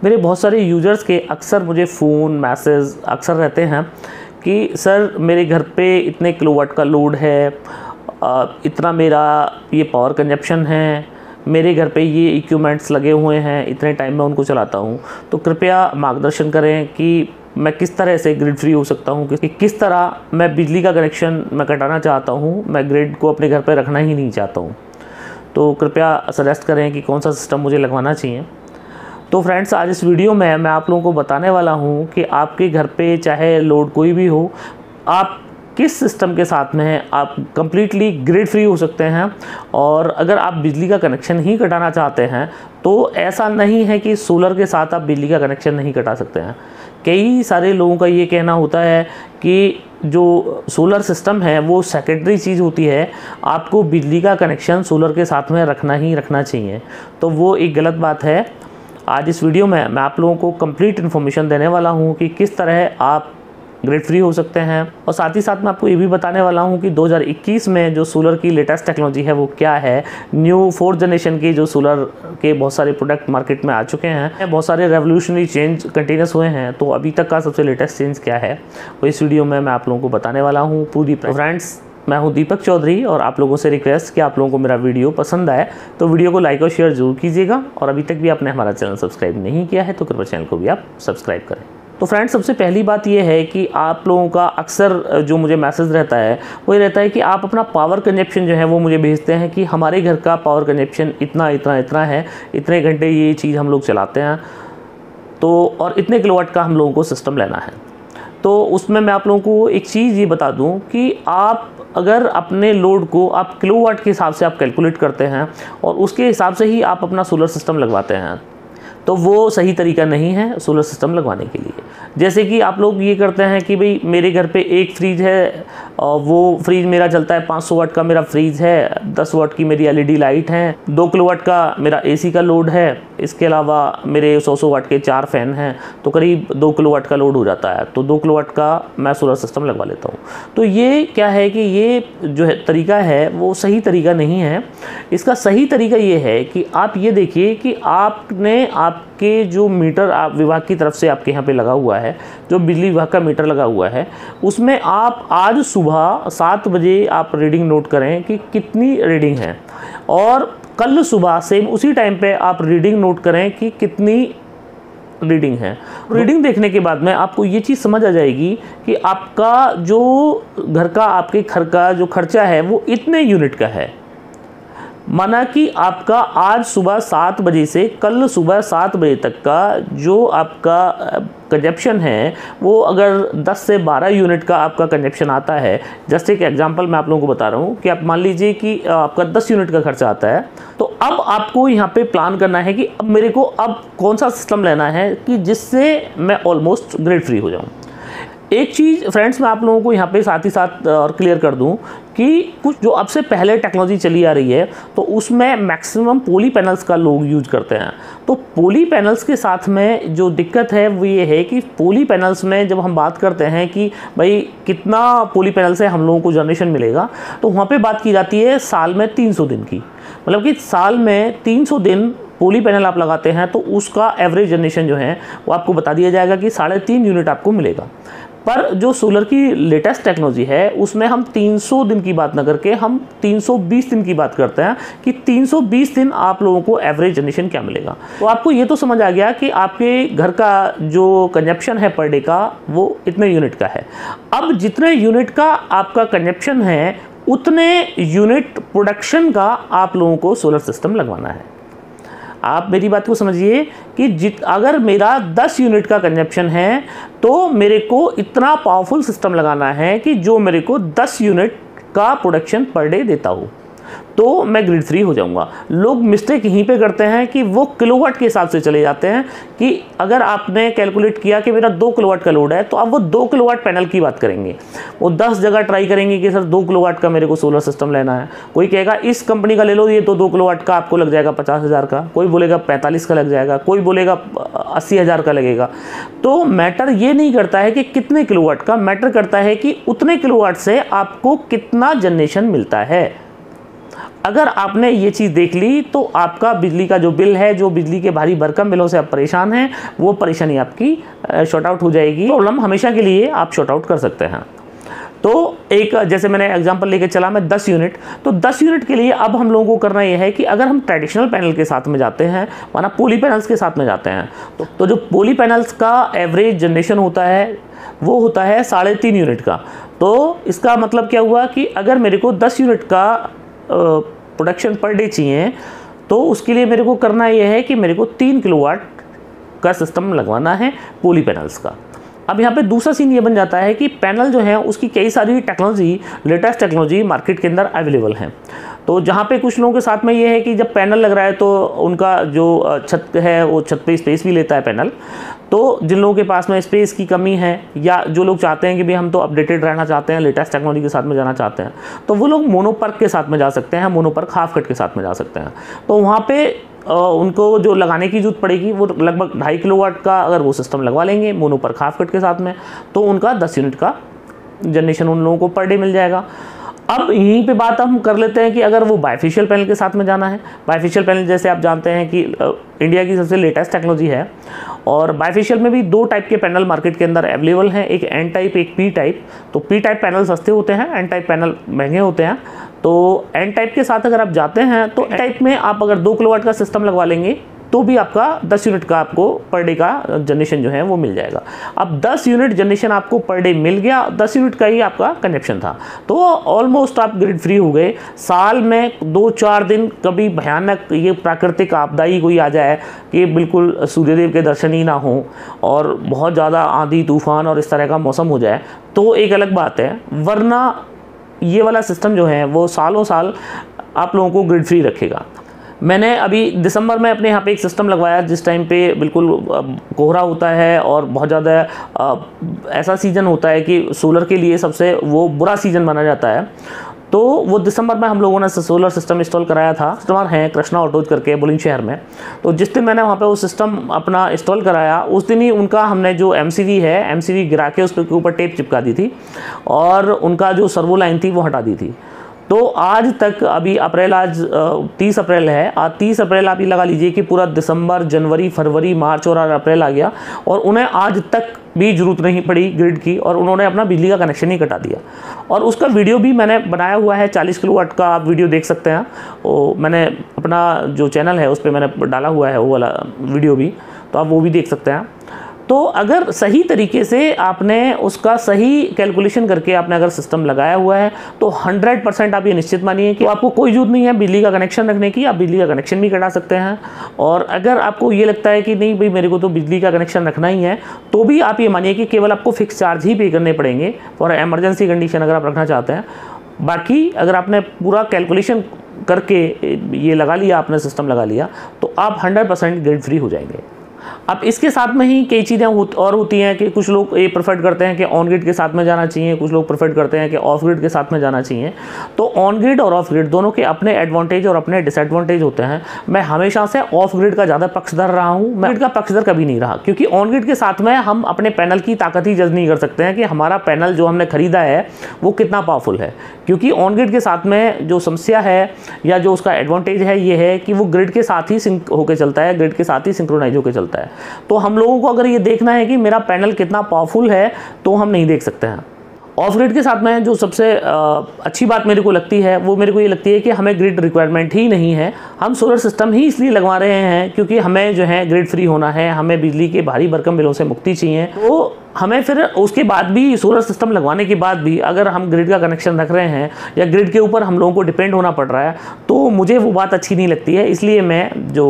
मेरे बहुत सारे यूज़र्स के अक्सर मुझे फ़ोन मैसेज अक्सर रहते हैं कि सर मेरे घर पे इतने किलोवाट का लोड है, इतना मेरा ये पावर कंजप्शन है, मेरे घर पे ये इक्विपमेंट्स लगे हुए हैं, इतने टाइम में उनको चलाता हूँ। तो कृपया मार्गदर्शन करें कि मैं किस तरह से ग्रिड फ्री हो सकता हूँ, कि किस तरह मैं बिजली का कनेक्शन मैं कटाना चाहता हूँ, मैं ग्रिड को अपने घर पे रखना ही नहीं चाहता हूँ। तो कृपया सजेस्ट करें कि कौन सा सिस्टम मुझे लगवाना चाहिए। तो फ्रेंड्स, आज इस वीडियो में मैं आप लोगों को बताने वाला हूँ कि आपके घर पे चाहे लोड कोई भी हो, आप किस सिस्टम के साथ में हैं आप कंप्लीटली ग्रिड फ्री हो सकते हैं। और अगर आप बिजली का कनेक्शन ही कटाना चाहते हैं तो ऐसा नहीं है कि सोलर के साथ आप बिजली का कनेक्शन नहीं कटा सकते हैं। कई सारे लोगों का ये कहना होता है कि जो सोलर सिस्टम है वो सेकेंडरी चीज़ होती है, आपको बिजली का कनेक्शन सोलर के साथ में रखना ही रखना चाहिए। तो वो एक गलत बात है। आज इस वीडियो में मैं आप लोगों को कंप्लीट इन्फॉर्मेशन देने वाला हूँ कि किस तरह आप ग्रिड फ्री हो सकते हैं, और साथ ही साथ मैं आपको ये भी बताने वाला हूँ कि 2021 में जो सोलर की लेटेस्ट टेक्नोलॉजी है वो क्या है। न्यू 4th जनरेशन की जो सोलर के बहुत सारे प्रोडक्ट मार्केट में आ चुके हैं, बहुत सारे रेवोल्यूशनरी चेंज कंटिन्यूस हुए हैं, तो अभी तक का सबसे लेटेस्ट चेंज क्या है वो इस वीडियो में मैं आप लोगों को बताने वाला हूँ पूरी। फ्रेंड्स, मैं हूं दीपक चौधरी और आप लोगों से रिक्वेस्ट कि आप लोगों को मेरा वीडियो पसंद आए तो वीडियो को लाइक और शेयर जरूर कीजिएगा, और अभी तक भी आपने हमारा चैनल सब्सक्राइब नहीं किया है तो कृपया चैनल को भी आप सब्सक्राइब करें। तो फ्रेंड्स, सबसे पहली बात यह है कि आप लोगों का अक्सर जो मुझे मैसेज रहता है वो ये रहता है कि आप अपना पावर कंजप्शन जो है वो मुझे भेजते हैं कि हमारे घर का पावर कंजप्शन इतना इतना इतना है, इतने घंटे ये चीज़ हम लोग चलाते हैं, तो और इतने किलोवाट का हम लोगों को सिस्टम लेना है। तो उसमें मैं आप लोगों को एक चीज़ ये बता दूं कि आप अगर अपने लोड को आप किलोवाट के हिसाब से आप कैलकुलेट करते हैं और उसके हिसाब से ही आप अपना सोलर सिस्टम लगवाते हैं तो वो सही तरीका नहीं है सोलर सिस्टम लगवाने के लिए। जैसे कि आप लोग ये करते हैं कि भाई मेरे घर पे एक फ्रिज है और वो फ्रिज मेरा चलता है 500 वाट का मेरा फ्रिज है, 10 वाट की मेरी एलईडी लाइट है, 2 किलोवाट का मेरा एसी का लोड है, इसके अलावा मेरे 100 वाट के 4 फैन हैं, तो करीब 2 किलोवाट का लोड हो जाता है। तो 2 किलोवाट का मैं सोलर सिस्टम लगवा लेता हूँ। तो ये क्या है कि ये जो है तरीका है वो सही तरीका नहीं है। इसका सही तरीका ये है कि आप ये देखिए कि आपने आपके जो मीटर आप विभाग की तरफ से आपके यहाँ पे लगा हुआ है, जो बिजली विभाग का मीटर लगा हुआ है, उसमें आप आज सुबह 7 बजे आप रीडिंग नोट करें कि कितनी रीडिंग है, और कल सुबह सेम उसी टाइम पे आप रीडिंग नोट करें कि कितनी रीडिंग है। रीडिंग देखने के बाद में आपको ये चीज़ समझ आ जाएगी कि आपका जो घर का आपके घर का जो खर्चा है वो इतने यूनिट का है। माना कि आपका आज सुबह 7 बजे से कल सुबह 7 बजे तक का जो आपका कंजप्शन है वो अगर 10 से 12 यूनिट का आपका कंजप्शन आता है, जस्ट एक एग्जांपल मैं आप लोगों को बता रहा हूँ कि आप मान लीजिए कि आपका 10 यूनिट का खर्चा आता है, तो अब आपको यहाँ पे प्लान करना है कि अब मेरे को अब कौन सा सिस्टम लेना है कि जिससे मैं ऑलमोस्ट ग्रिड फ्री हो जाऊँ। एक चीज़ फ्रेंड्स मैं आप लोगों को यहाँ पे साथ ही साथ और क्लियर कर दूँ कि कुछ जो अब से पहले टेक्नोलॉजी चली आ रही है तो उसमें मैक्सिमम पोली पैनल्स का लोग यूज करते हैं। तो पोली पैनल्स के साथ में जो दिक्कत है वो ये है कि पोली पैनल्स में जब हम बात करते हैं कि भाई कितना पोली पैनल से हम लोगों को जनरेशन मिलेगा, तो वहाँ पे बात की जाती है साल में 300 दिन की। मतलब कि साल में 300 दिन पोली पैनल आप लगाते हैं तो उसका एवरेज जनरेशन जो है वो आपको बता दिया जाएगा कि 3.5 यूनिट आपको मिलेगा। पर जो सोलर की लेटेस्ट टेक्नोलॉजी है उसमें हम 300 दिन की बात ना करके हम 320 दिन की बात करते हैं कि 320 दिन आप लोगों को एवरेज जनरेशन क्या मिलेगा। तो आपको ये तो समझ आ गया कि आपके घर का जो कंजप्शन है पर डे का वो इतने यूनिट का है। अब जितने यूनिट का आपका कंजप्शन है उतने यूनिट प्रोडक्शन का आप लोगों को सोलर सिस्टम लगवाना है। आप मेरी बात को समझिए कि अगर मेरा 10 यूनिट का कंजप्शन है तो मेरे को इतना पावरफुल सिस्टम लगाना है कि जो मेरे को 10 यूनिट का प्रोडक्शन पर डे देता हो, तो मैं ग्रिड फ्री हो जाऊंगा। लोग मिस्टेक यहीं पे करते हैं कि वो किलोवाट के हिसाब से चले जाते हैं कि अगर आपने कैलकुलेट किया कि मेरा 2 किलोवाट का लोड है तो अब वो 2 किलोवाट पैनल की बात करेंगे। वो 10 जगह ट्राई करेंगे कि सर 2 किलोवाट का मेरे को सोलर सिस्टम लेना है। कोई कहेगा इस कंपनी का ले लो, ये तो 2 किलोवाट का आपको लग जाएगा 50,000 का, कोई बोलेगा 45 का लग जाएगा, कोई बोलेगा 80,000 का लगेगा। तो मैटर ये नहीं करता है कि कितने किलोवाट का, मैटर करता है कि उतने किलोवाट से आपको कितना जनरेशन मिलता है। अगर आपने ये चीज़ देख ली तो आपका बिजली का जो बिल है, जो बिजली के भारी भरकम बिलों से आप परेशान हैं, वो परेशानी आपकी शॉर्ट आउट हो जाएगी। प्रॉब्लम हमेशा के लिए आप शॉर्ट आउट कर सकते हैं। तो एक जैसे मैंने एग्जांपल लेके चला मैं 10 यूनिट, तो 10 यूनिट के लिए अब हम लोगों को करना यह है कि अगर हम ट्रेडिशनल पैनल के साथ में जाते हैं, माना पॉली पैनल्स के साथ में जाते हैं, तो जो पॉली पैनल्स का एवरेज जनरेशन होता है वो होता है 3.5 यूनिट का। तो इसका मतलब क्या हुआ कि अगर मेरे को 10 यूनिट का प्रोडक्शन पर डे चाहिए, तो उसके लिए मेरे को करना यह है कि मेरे को 3 किलोवाट का सिस्टम लगवाना है पॉली पैनल्स का। अब यहाँ पे दूसरा सीन ये बन जाता है कि पैनल जो है उसकी कई सारी टेक्नोलॉजी, लेटेस्ट टेक्नोलॉजी मार्केट के अंदर अवेलेबल हैं। तो जहाँ पे कुछ लोगों के साथ में ये है कि जब पैनल लग रहा है तो उनका जो छत है वो छत पे स्पेस भी लेता है पैनल। तो जिन लोगों के पास में स्पेस की कमी है, या जो लोग चाहते हैं कि भाई हम तो अपडेटेड रहना चाहते हैं, लेटेस्ट टेक्नोलॉजी के साथ में जाना चाहते हैं, तो वो लोग मोनोपर्क के साथ में जा सकते हैं, मोनोपर्क हाफ कट के साथ में जा सकते हैं। तो वहाँ पे उनको जो लगाने की जरूरत पड़ेगी वो लगभग 2.5 किलोवाट का अगर वो सिस्टम लगवा लेंगे मोनोपर्क हाफ कट के साथ में, तो उनका 10 यूनिट का जनरेशन उन लोगों को पर डे मिल जाएगा। अब यहीं पे बात हम कर लेते हैं कि अगर वो बाइफेशियल पैनल के साथ में जाना है। बाइफेशियल पैनल जैसे आप जानते हैं कि इंडिया की सबसे लेटेस्ट टेक्नोलॉजी है, और बाइफेशियल में भी 2 टाइप के पैनल मार्केट के अंदर अवेलेबल हैं, एक एन टाइप, एक पी टाइप। तो पी टाइप पैनल सस्ते होते हैं, एन टाइप पैनल महंगे होते हैं। तो एन टाइप के साथ अगर आप जाते हैं तो एन टाइप में आप अगर 2 किलोवाट का सिस्टम लगवा लेंगे तो भी आपका 10 यूनिट का आपको पर डे का जनरेशन जो है वो मिल जाएगा। अब 10 यूनिट जनरेशन आपको पर डे मिल गया, 10 यूनिट का ही आपका कनेक्शन था, तो ऑलमोस्ट आप ग्रिड फ्री हो गए। साल में 2-4 दिन कभी भयानक ये प्राकृतिक आपदा ही कोई आ जाए कि बिल्कुल सूर्यदेव के दर्शन ही ना हो और बहुत ज़्यादा आंधी तूफान और इस तरह का मौसम हो जाए तो एक अलग बात है, वरना ये वाला सिस्टम जो है वो सालों साल आप लोगों को ग्रिड फ्री रखेगा। मैंने अभी दिसंबर में अपने यहाँ पे एक सिस्टम लगवाया जिस टाइम पे बिल्कुल कोहरा होता है और बहुत ज़्यादा ऐसा सीज़न होता है कि सोलर के लिए सबसे वो बुरा सीज़न माना जाता है। तो वो दिसंबर में हम लोगों ने सोलर सिस्टम इंस्टॉल कराया था। कस्टमर हैं कृष्णा ऑटोज करके बुलंदशहर में। तो जिस दिन मैंने वहाँ पे वो सिस्टम अपना इंस्टॉल कराया उस दिन ही उनका हमने जो एमसीवी है, एमसीवी गिरा के उस के ऊपर टेप चिपका दी थी और उनका जो सर्वो लाइन थी वो हटा दी थी। तो आज तक अभी अप्रैल, आज 30 अप्रैल है, आज 30 अप्रैल आप ये लगा लीजिए कि पूरा दिसंबर, जनवरी, फरवरी, मार्च और अप्रैल आ गया और उन्हें आज तक भी ज़रूरत नहीं पड़ी ग्रिड की और उन्होंने अपना बिजली का कनेक्शन ही कटा दिया। और उसका वीडियो भी मैंने बनाया हुआ है, 40 किलोवाट का आप वीडियो देख सकते हैं। वो मैंने अपना जो चैनल है उस पर मैंने डाला हुआ है वो वाला वीडियो भी, तो आप वो भी देख सकते हैं। तो अगर सही तरीके से आपने उसका सही कैलकुलेशन करके आपने अगर सिस्टम लगाया हुआ है तो 100% आप ये निश्चित मानिए कि आपको कोई जरूरत नहीं है बिजली का कनेक्शन रखने की, आप बिजली का कनेक्शन भी कटा सकते हैं। और अगर आपको ये लगता है कि नहीं भाई मेरे को तो बिजली का कनेक्शन रखना ही है, तो भी आप ये मानिए कि केवल आपको फिक्स चार्ज ही पे करने पड़ेंगे फॉर एमरजेंसी कंडीशन अगर आप रखना चाहते हैं। बाकी अगर आपने पूरा कैलकुलेशन करके ये लगा लिया, आपने सिस्टम लगा लिया, तो आप 100% ग्रिड फ्री हो जाएंगे। अब इसके साथ में ही कई चीज़ें और होती हैं कि कुछ लोग ये प्रेफर करते हैं कि ऑन ग्रिड के साथ में जाना चाहिए, कुछ लोग प्रेफर करते हैं कि ऑफ ग्रिड के साथ में जाना चाहिए। तो ऑन ग्रिड और ऑफ ग्रिड दोनों के अपने एडवांटेज और अपने डिसएडवांटेज होते हैं। मैं हमेशा से ऑफ ग्रिड का ज़्यादा पक्षधर रहा हूँ, मैं ग्रिड का पक्षधर कभी नहीं रहा, क्योंकि ऑन ग्रिड के साथ में हम अपने पैनल की ताकत ही जज नहीं कर सकते हैं कि हमारा पैनल जो हमने खरीदा है वो कितना पावरफुल है। क्योंकि ऑन ग्रिड के साथ में जो समस्या है या जो उसका एडवांटेज है ये है कि वो ग्रिड के साथ ही सिंक होकर चलता है, ग्रिड के साथ ही सिंक्रोनाइज होकर चलता है। तो हम लोगों को अगर ये देखना है कि मेरा पैनल कितना पावरफुल है तो हम नहीं देख सकते हैं। ऑफ ग्रिड के साथ में जो सबसे अच्छी बात मेरे को लगती है वो मेरे को ये लगती है कि हमें ग्रिड रिक्वायरमेंट ही नहीं है। हम सोलर सिस्टम ही इसलिए लगवा रहे हैं क्योंकि हमें जो है ग्रिड फ्री होना है, हमें बिजली के भारी भरकम बिलों से मुक्ति चाहिए। तो हमें फिर उसके बाद भी सोलर सिस्टम लगवाने के बाद भी अगर हम ग्रिड का कनेक्शन रख रहे हैं या ग्रिड के ऊपर हम लोगों को डिपेंड होना पड़ रहा है तो मुझे वो बात अच्छी नहीं लगती है। इसलिए मैं जो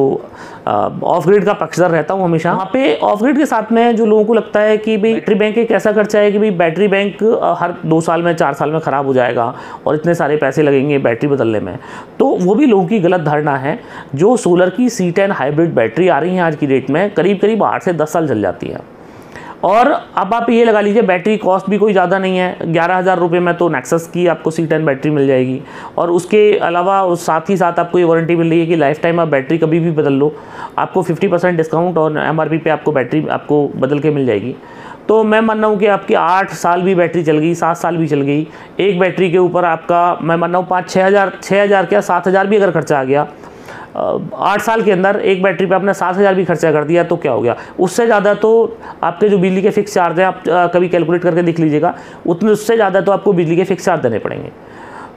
ऑफ ग्रिड का पक्षधर रहता हूँ हमेशा। वहाँ पे ऑफ ग्रिड के साथ में जो लोगों को लगता है कि भाई बैटरी बैंक एक ऐसा खर्चा है कि भाई बैटरी बैंक हर 2 साल में 4 साल में ख़राब हो जाएगा और इतने सारे पैसे लगेंगे बैटरी बदलने में, तो वो भी लोगों की गलत धारणा है। जो सोलर की C10 हाइब्रिड बैटरी आ रही हैं आज की डेट में करीब 8 से 10 साल चल जाती है। और अब आप ये लगा लीजिए बैटरी कॉस्ट भी कोई ज़्यादा नहीं है, 11,000 रुपये में तो नेक्सस की आपको C10 बैटरी मिल जाएगी। और उसके अलावा साथ ही साथ आपको ये वारंटी मिल रही है कि लाइफ टाइम आप बैटरी कभी भी बदल लो, आपको 50% डिस्काउंट और MRP पे आपको बैटरी आपको बदल के मिल जाएगी। तो मैं मान रहा हूँ कि आपकी 8 साल भी बैटरी चल गई, 7 साल भी चल गई, एक बैटरी के ऊपर आपका मैं मान रहा हूँ 5-6 हज़ार क्या 7 हज़ार भी अगर खर्चा आ गया, 8 साल के अंदर एक बैटरी पे आपने 7 हज़ार भी खर्चा कर दिया तो क्या हो गया। उससे ज़्यादा तो आपके जो बिजली के फिक्स चार्ज हैं, आप कभी कैलकुलेट करके देख लीजिएगा, उतने उससे ज़्यादा तो आपको बिजली के फिक्स चार्ज देने पड़ेंगे।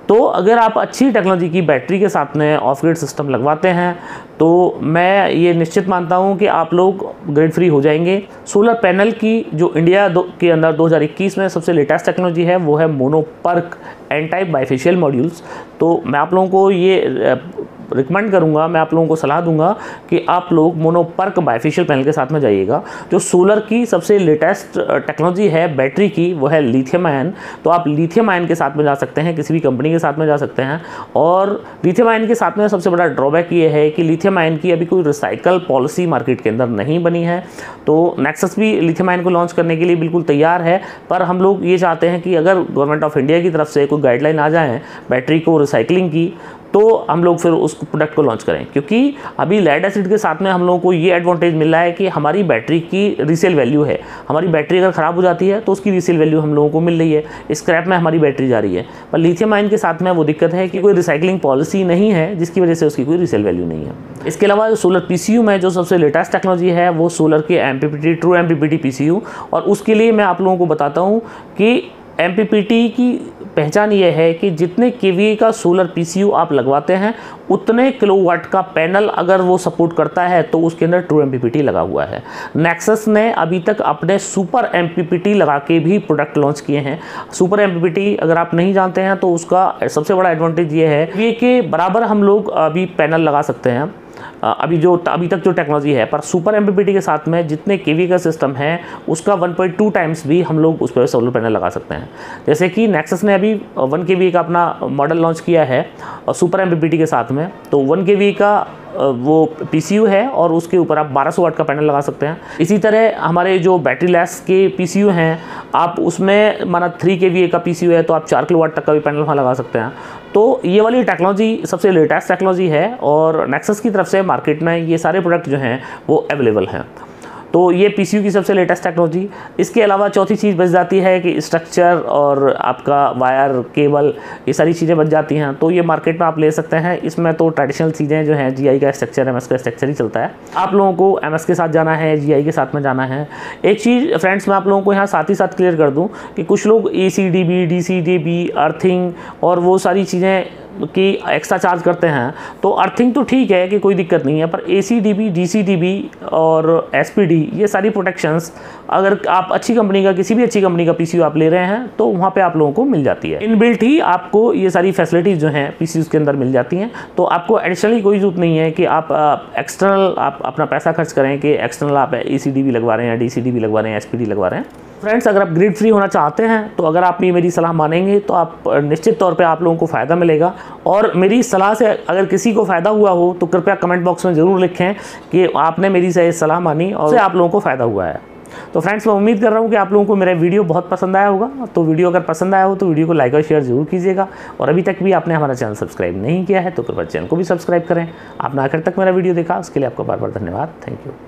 तो अगर आप अच्छी टेक्नोलॉजी की बैटरी के साथ में ऑफ ग्रिड सिस्टम लगवाते हैं तो मैं ये निश्चित मानता हूँ कि आप लोग ग्रिड फ्री हो जाएंगे। सोलर पैनल की जो इंडिया के अंदर 2021 में सबसे लेटेस्ट टेक्नोलॉजी है वो है mono PERC N type bifacial modules. तो मैं आप लोगों को ये रिकमेंड करूंगा, मैं आप लोगों को सलाह दूंगा कि आप लोग मोनोपर्क बाइफेशियल पैनल के साथ में जाइएगा। जो सोलर की सबसे लेटेस्ट टेक्नोलॉजी है बैटरी की वो है लिथियम आयन। तो आप लिथियम आयन के साथ में जा सकते हैं, किसी भी कंपनी के साथ में जा सकते हैं। और लिथियम आयन के साथ में सबसे बड़ा ड्रॉबैक ये है कि लिथियम आयन की अभी कोई रिसाइकल पॉलिसी मार्केट के अंदर नहीं बनी है। तो नेक्सस भी लिथियम आयन को लॉन्च करने के लिए बिल्कुल तैयार है, पर हम लोग ये चाहते हैं कि अगर गवर्नमेंट ऑफ इंडिया की तरफ से कोई गाइडलाइन आ जाए बैटरी को रिसाइकलिंग की तो हम लोग फिर उस प्रोडक्ट को लॉन्च करें। क्योंकि अभी लेड एसिड के साथ में हम लोगों को ये एडवांटेज मिल रहा है कि हमारी बैटरी की रीसेल वैल्यू है। हमारी बैटरी अगर ख़राब हो जाती है तो उसकी रीसेल वैल्यू हम लोगों को मिल रही है, स्क्रैप में हमारी बैटरी जा रही है। पर लिथियम आयन के साथ में वो दिक्कत है कि कोई रिसाइकलिंग पॉलिसी नहीं है, जिसकी वजह से उसकी कोई रीसेल वैल्यू नहीं है। इसके अलावा सोलर PCU में जो सबसे लेटेस्ट टेक्नोलॉजी है वो सोलर के MPPT ट्रू MPPT PCU। और उसके लिए मैं आप लोगों को बताता हूँ कि MPPT की पहचान ये है कि जितने kVA का सोलर PCU आप लगवाते हैं उतने किलोवाट का पैनल अगर वो सपोर्ट करता है तो उसके अंदर ट्रू MPPT लगा हुआ है। नेक्सस ने अभी तक अपने सुपर MPPT लगा के भी प्रोडक्ट लॉन्च किए हैं। सुपर MPPT अगर आप नहीं जानते हैं तो उसका सबसे बड़ा एडवांटेज ये है कि के बराबर हम लोग अभी पैनल लगा सकते हैं अभी तक जो टेक्नोलॉजी है। पर सुपर MPPT के साथ में जितने kVA का सिस्टम है उसका 1.2 टाइम्स भी हम लोग उस पर सोलर पैनल लगा सकते हैं। जैसे कि नेक्सस ने अभी 1 kVA का अपना मॉडल लॉन्च किया है और सुपर MPPT के साथ में, तो 1 kVA का वो PCU है और उसके ऊपर आप 1200 वाट का पैनल लगा सकते हैं। इसी तरह हमारे जो बैटरी लेस के PCU हैं, आप उसमें माना 3 kVA का PCU है तो आप 4 किलोवाट तक का भी पैनल वहाँ लगा सकते हैं। तो ये वाली टेक्नोलॉजी सबसे लेटेस्ट टेक्नोलॉजी है और नेक्सस की तरफ से मार्केट में ये सारे प्रोडक्ट जो हैं वो अवेलेबल हैं। तो ये PCU की सबसे लेटेस्ट टेक्नोलॉजी। इसके अलावा चौथी चीज़ बच जाती है कि स्ट्रक्चर और आपका वायर केबल, ये सारी चीज़ें बच जाती हैं। तो ये मार्केट में आप ले सकते हैं। इसमें तो ट्रेडिशनल चीज़ें जो हैं GI का स्ट्रक्चर, MS का स्ट्रक्चर ही चलता है। आप लोगों को MS के साथ जाना है, GI के साथ में जाना है। एक चीज़ फ्रेंड्स मैं आप लोगों को यहाँ साथ ही साथ क्लियर कर दूँ कि कुछ लोग ACDB, DCDB, अर्थिंग और वो सारी चीज़ें कि एक्स्ट्रा चार्ज करते हैं। तो अर्थिंग तो ठीक है कि कोई दिक्कत नहीं है, पर ACDB, DCDB और SPD ये सारी प्रोटेक्शंस अगर आप अच्छी कंपनी का, किसी भी अच्छी कंपनी का PCU आप ले रहे हैं तो वहाँ पे आप लोगों को मिल जाती है। इनबिल्ट ही आपको ये सारी फैसिलिटीज़ जो हैं PCUs के अंदर मिल जाती हैं। तो आपको एडिशनली कोई ज़रूरत नहीं है कि आप एक्सटर्नल आप अपना पैसा खर्च करें कि एक्सटर्नल आप ACDB लगवा रहे हैं, DCDB लगवा रहे हैं, SPD लगवा रहे हैं। फ्रेंड्स, अगर आप ग्रिड फ्री होना चाहते हैं तो अगर आप मेरी सलाह मानेंगे तो आप निश्चित तौर पे आप लोगों को फ़ायदा मिलेगा। और मेरी सलाह से अगर किसी को फ़ायदा हुआ हो तो कृपया कमेंट बॉक्स में ज़रूर लिखें कि आपने मेरी से सलाह मानी और उससे आप लोगों को फ़ायदा हुआ है। तो फ्रेंड्स, मैं उम्मीद कर रहा हूँ कि आप लोगों को मेरा वीडियो बहुत पसंद आया होगा। तो वीडियो अगर पसंद आया हो तो वीडियो को लाइक और शेयर जरूर कीजिएगा। और अभी तक भी आपने हमारा चैनल सब्सक्राइब नहीं किया है तो कृपया चैनल को भी सब्सक्राइब करें। आपने आखिर तक मेरा वीडियो देखा उसके लिए आपका बार बार धन्यवाद। Thank you.